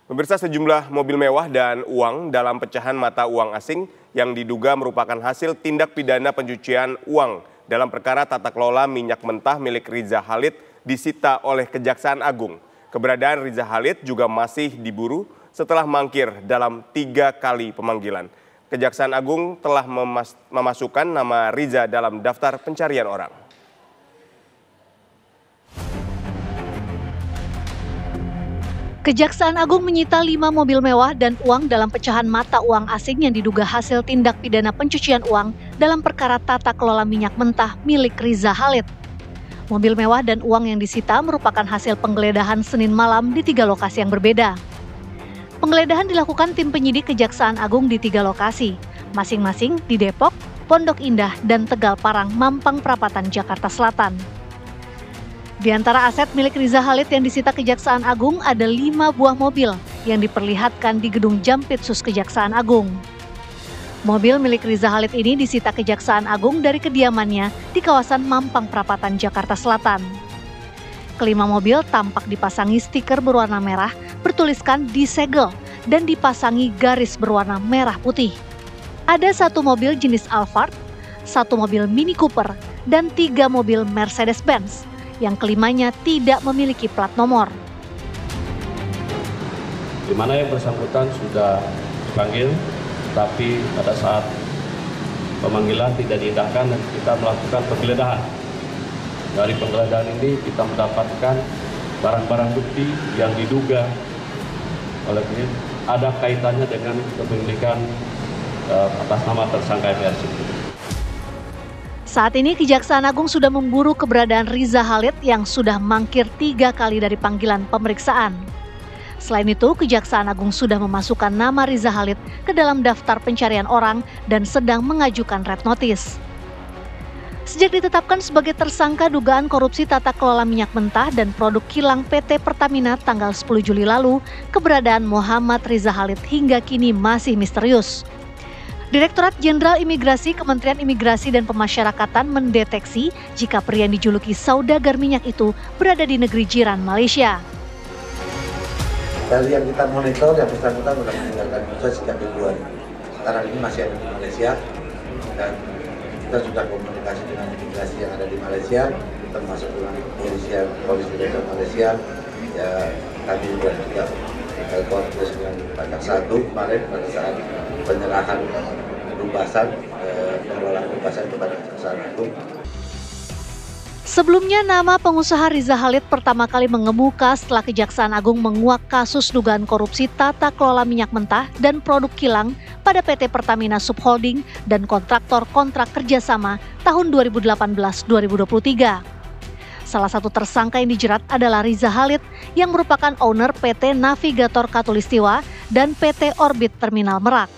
Pemirsa, sejumlah mobil mewah dan uang dalam pecahan mata uang asing yang diduga merupakan hasil tindak pidana pencucian uang dalam perkara tata kelola minyak mentah milik Riza Khalid disita oleh Kejaksaan Agung. Keberadaan Riza Khalid juga masih diburu setelah mangkir dalam 3 kali pemanggilan. Kejaksaan Agung telah memasukkan nama Riza dalam daftar pencarian orang. Kejaksaan Agung menyita 5 mobil mewah dan uang dalam pecahan mata uang asing yang diduga hasil tindak pidana pencucian uang dalam perkara tata kelola minyak mentah milik Riza Khalid. Mobil mewah dan uang yang disita merupakan hasil penggeledahan Senin malam di 3 lokasi yang berbeda. Penggeledahan dilakukan tim penyidik Kejaksaan Agung di 3 lokasi, masing-masing di Depok, Pondok Indah, dan Tegal Parang, Mampang Perapatan, Jakarta Selatan. Di antara aset milik Riza Khalid yang disita Kejaksaan Agung ada 5 buah mobil yang diperlihatkan di gedung Jampitsus Kejaksaan Agung. Mobil milik Riza Khalid ini disita Kejaksaan Agung dari kediamannya di kawasan Mampang Perapatan, Jakarta Selatan. Kelima mobil tampak dipasangi stiker berwarna merah bertuliskan disegel dan dipasangi garis berwarna merah putih. Ada 1 mobil jenis Alphard, 1 mobil Mini Cooper, dan 3 mobil Mercedes-Benz yang kelimanya tidak memiliki plat nomor. Di mana yang bersangkutan sudah dipanggil, tapi pada saat pemanggilan tidak diindahkan dan kita melakukan penggeledahan. Dari penggeledahan ini kita mendapatkan barang-barang bukti yang diduga oleh penyidik ada kaitannya dengan kepemilikan atas nama tersangka MRC. Saat ini Kejaksaan Agung sudah memburu keberadaan Riza Khalid yang sudah mangkir 3 kali dari panggilan pemeriksaan. Selain itu, Kejaksaan Agung sudah memasukkan nama Riza Khalid ke dalam daftar pencarian orang dan sedang mengajukan red notice. Sejak ditetapkan sebagai tersangka dugaan korupsi tata kelola minyak mentah dan produk kilang PT Pertamina tanggal 10 Juli lalu, keberadaan Muhammad Riza Khalid hingga kini masih misterius. Direktorat Jenderal Imigrasi Kementerian Imigrasi dan Pemasyarakatan mendeteksi jika pria yang dijuluki saudagar minyak itu berada di negeri jiran Malaysia. Dari yang kita monitor, yang bersangkutan sudah meninggalkan Indonesia sejak Februari. Sekarang ini masih ada di Malaysia dan kita sudah komunikasi dengan imigrasi yang ada di Malaysia, termasuk dengan polisi daerah Malaysia. Ya, kami juga koordinasi dengan Pak Jaksa Agung kemarin pada saat penyerahan pengelolaan rubasan kepada Kejaksaan Agung. Sebelumnya, nama pengusaha Riza Khalid pertama kali mengemuka setelah Kejaksaan Agung menguak kasus dugaan korupsi tata kelola minyak mentah dan produk kilang pada PT Pertamina Subholding dan kontraktor kontrak kerjasama tahun 2018-2023. Salah satu tersangka yang dijerat adalah Riza Khalid yang merupakan owner PT Navigator Katulistiwa dan PT Orbit Terminal Merak.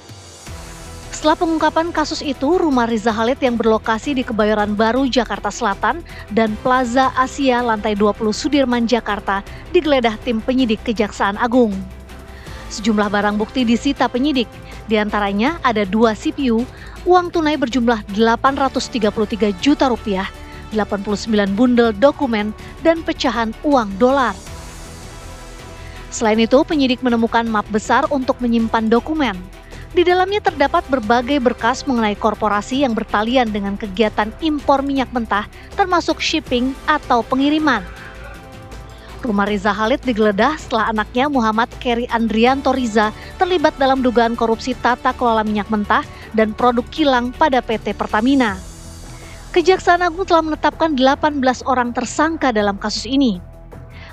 Setelah pengungkapan kasus itu, rumah Riza Khalid yang berlokasi di Kebayoran Baru, Jakarta Selatan dan Plaza Asia lantai 20 Sudirman, Jakarta digeledah tim penyidik Kejaksaan Agung. Sejumlah barang bukti disita penyidik, diantaranya ada 2 CPU, uang tunai berjumlah 833 juta rupiah, 89 bundel dokumen, dan pecahan uang dolar. Selain itu, penyidik menemukan map besar untuk menyimpan dokumen. Di dalamnya terdapat berbagai berkas mengenai korporasi yang bertalian dengan kegiatan impor minyak mentah, termasuk shipping atau pengiriman. Rumah Riza Khalid digeledah setelah anaknya Muhammad Keri Andrianto Riza terlibat dalam dugaan korupsi tata kelola minyak mentah dan produk kilang pada PT Pertamina. Kejaksaan Agung telah menetapkan 18 orang tersangka dalam kasus ini.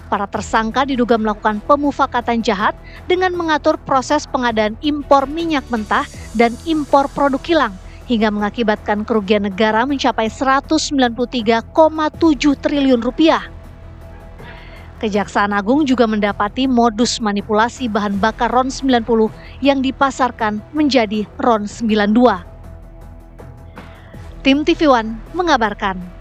Para tersangka diduga melakukan pemufakatan jahat dengan mengatur proses pengadaan impor minyak mentah dan impor produk kilang hingga mengakibatkan kerugian negara mencapai 193,7 triliun rupiah. Kejaksaan Agung juga mendapati modus manipulasi bahan bakar RON 90 yang dipasarkan menjadi RON 92. Tim TV One mengabarkan.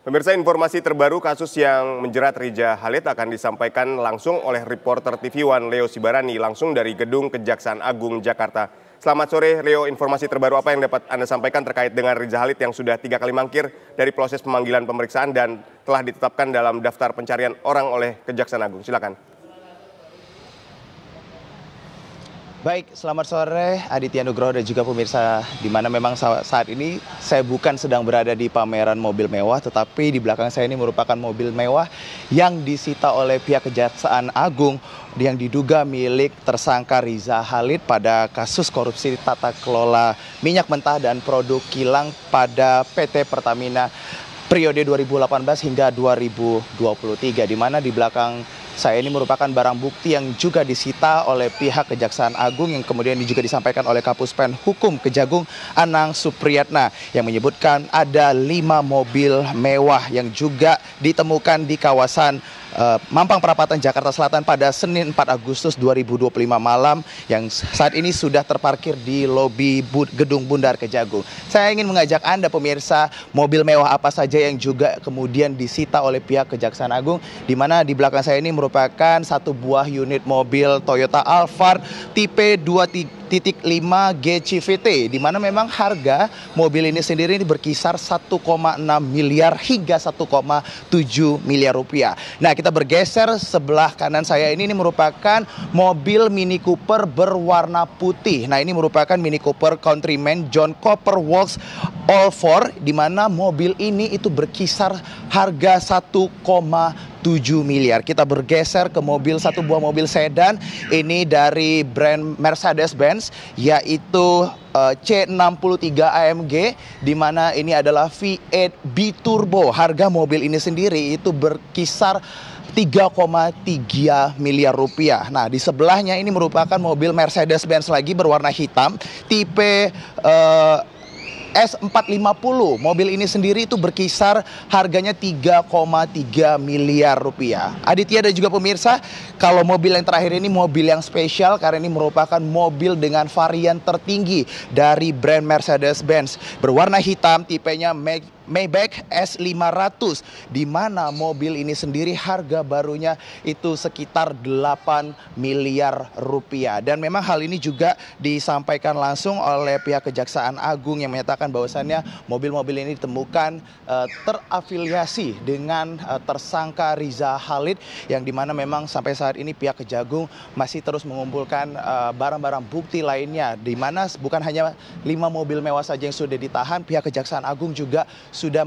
Pemirsa, informasi terbaru kasus yang menjerat Riza Khalid akan disampaikan langsung oleh reporter TV One Leo Sibarani langsung dari Gedung Kejaksaan Agung Jakarta Selamat sore Leo, informasi terbaru apa yang dapat Anda sampaikan terkait dengan Riza Khalid yang sudah 3 kali mangkir dari proses pemanggilan pemeriksaan dan telah ditetapkan dalam daftar pencarian orang oleh Kejaksaan Agung. Silakan. Baik, selamat sore Aditya Nugroho dan juga pemirsa, di mana memang saat ini saya bukan sedang berada di pameran mobil mewah, tetapi di belakang saya ini merupakan mobil mewah yang disita oleh pihak Kejaksaan Agung yang diduga milik tersangka Riza Khalid pada kasus korupsi tata kelola minyak mentah dan produk kilang pada PT Pertamina periode 2018 hingga 2023, di mana di belakang saya ini merupakan barang bukti yang juga disita oleh pihak Kejaksaan Agung yang kemudian juga disampaikan oleh Kapus Pen Hukum Kejagung Anang Supriyatna yang menyebutkan ada 5 mobil mewah yang juga ditemukan di kawasan Mampang Perapatan Jakarta Selatan pada Senin 4 Agustus 2025 malam yang saat ini sudah terparkir di lobi Gedung Bundar Kejagung. Saya ingin mengajak Anda pemirsa, mobil mewah apa saja yang juga kemudian disita oleh pihak Kejaksaan Agung, di mana di belakang saya ini merupakan satu buah unit mobil Toyota Alphard tipe 2.5 GCVT, di mana memang harga mobil ini sendiri berkisar 1,6 miliar hingga 1,7 miliar rupiah. Nah, kita bergeser sebelah kanan saya ini merupakan mobil Mini Cooper berwarna putih. Nah, ini merupakan Mini Cooper Countryman John Cooper Works All 4, di mana mobil ini itu berkisar harga 1,7 miliar. Kita bergeser ke satu buah mobil sedan ini dari brand Mercedes-Benz, yaitu C63 AMG, di mana ini adalah V8 Biturbo. Harga mobil ini sendiri itu berkisar 3,3 miliar rupiah. Nah, di sebelahnya ini merupakan mobil Mercedes-Benz lagi berwarna hitam tipe S450. Mobil ini sendiri itu berkisar harganya 3,3 miliar rupiah. Aditya dan juga pemirsa, kalau mobil yang terakhir ini mobil yang spesial karena ini merupakan mobil dengan varian tertinggi dari brand Mercedes-Benz. Berwarna hitam, tipenya Maybach S500, di mana mobil ini sendiri harga barunya itu sekitar 8 miliar rupiah. Dan memang hal ini juga disampaikan langsung oleh pihak Kejaksaan Agung yang menyatakan bahwasannya mobil-mobil ini ditemukan terafiliasi dengan tersangka Riza Khalid, yang dimana memang sampai saat ini pihak Kejagung masih terus mengumpulkan barang-barang bukti lainnya, di mana bukan hanya 5 mobil mewah saja yang sudah ditahan, pihak Kejaksaan Agung juga sudah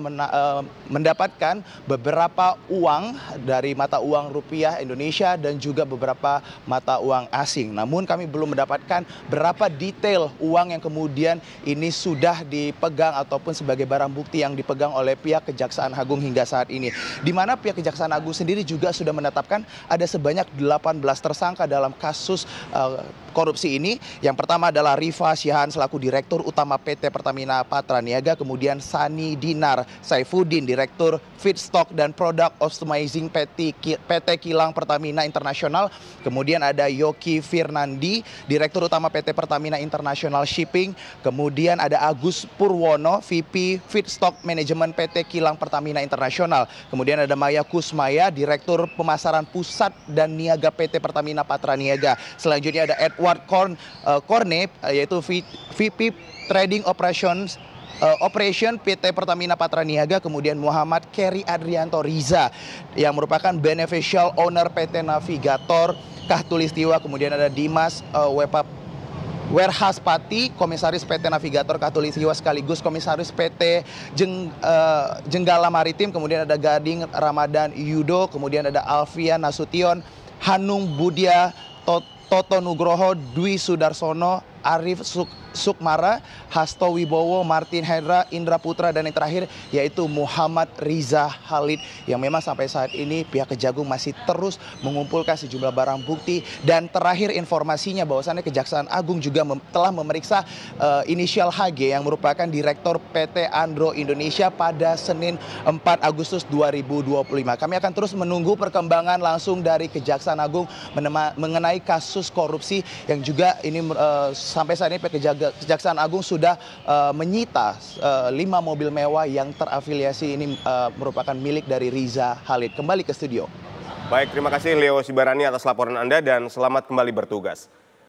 mendapatkan beberapa uang dari mata uang rupiah Indonesia dan juga beberapa mata uang asing. Namun kami belum mendapatkan berapa detail uang yang kemudian ini sudah dipegang ataupun sebagai barang bukti yang dipegang oleh pihak Kejaksaan Agung hingga saat ini. Di mana pihak Kejaksaan Agung sendiri juga sudah menetapkan ada sebanyak 18 tersangka dalam kasus korupsi ini. Yang pertama adalah Rifa Syahan selaku Direktur Utama PT Pertamina Patraniaga, kemudian Sani Dinar Saifuddin, Direktur Feedstock dan Product Optimizing PT Kilang Pertamina Internasional, kemudian ada Yoki Firnandi, Direktur Utama PT Pertamina International Shipping, kemudian ada Agus Purwono, VP Feedstock Management PT Kilang Pertamina Internasional, kemudian ada Maya Kusmaya, Direktur Pemasaran Pusat dan Niaga PT Pertamina Patraniaga. Selanjutnya ada Edward Korne, yaitu VP Trading Operation PT Pertamina Patraniaga, kemudian Muhammad Keri Adrianto Riza yang merupakan Beneficial Owner PT Navigator Kahtulistiwa, kemudian ada Dimas Werhaspati, Komisaris PT Navigator Kahtulistiwa sekaligus Komisaris PT Jenggala Maritim, kemudian ada Gading Ramadan Yudo, kemudian ada Alfian Nasution, Hanung Budia Toto Nugroho, Dwi Sudarsono, Arif Sukmara, Hasto Wibowo, Martin Hendra, Indra Putra, dan yang terakhir yaitu Muhammad Riza Khalid, yang memang sampai saat ini pihak Kejagung masih terus mengumpulkan sejumlah barang bukti. Dan terakhir informasinya bahwasannya Kejaksaan Agung juga telah memeriksa inisial HG yang merupakan Direktur PT Andro Indonesia pada Senin 4 Agustus 2025. Kami akan terus menunggu perkembangan langsung dari Kejaksaan Agung mengenai kasus korupsi yang juga ini sampai saat ini Kejaksaan Agung sudah menyita 5 mobil mewah yang terafiliasi ini merupakan milik dari Riza Khalid. Kembali ke studio. Baik, terima kasih Leo Sibarani atas laporan Anda dan selamat kembali bertugas.